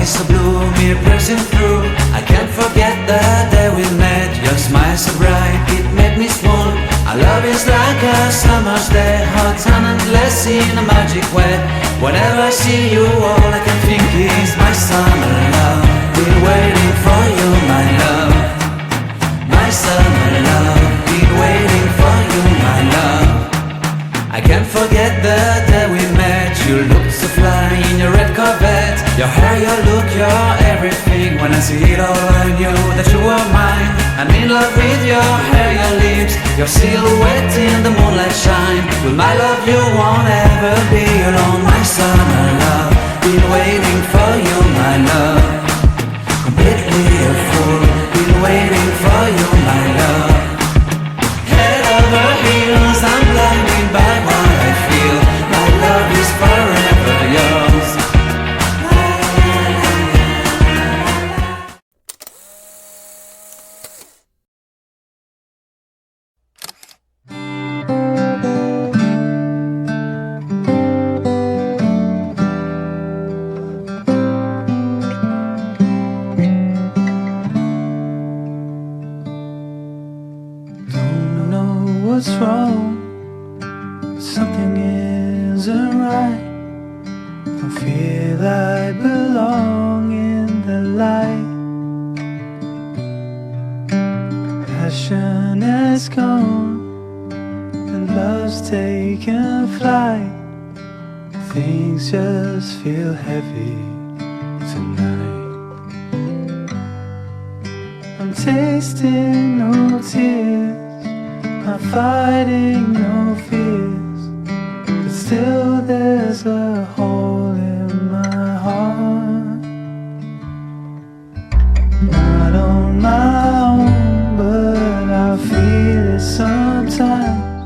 eyes so blue, me pressing through. I can't forget the day we met. Your smile so bright, it made me swoon. Our love is like a summer's day, hot and endless in a magic way. Whenever I see you, all I can think is my summer love. Been waiting for you, my love. My summer love. Been waiting for you, my love. I can't forget the day we met. You looked so fly in your red Corvette. Your hair, your look, your everything. When I see it all, I knew that you were mine. I'm in love with your hair, your lips, your silhouette in the moonlight shine. With my love you won't ever be alone. My summer love, been waiting for you, my love. Completely a fool, been waiting for you, my love. Head over heels, I'm blinded by what I feel. My love is forever yours. Don't know what's wrong, but something isn't right. Don't feel I belong in the light. Passion has gone and love's taken flight. Things just feel heavy tonight. I'm tasting no tears, I'm fighting no fears, but still there's a hole in my heart. Not on my own, but I feel it sometimes.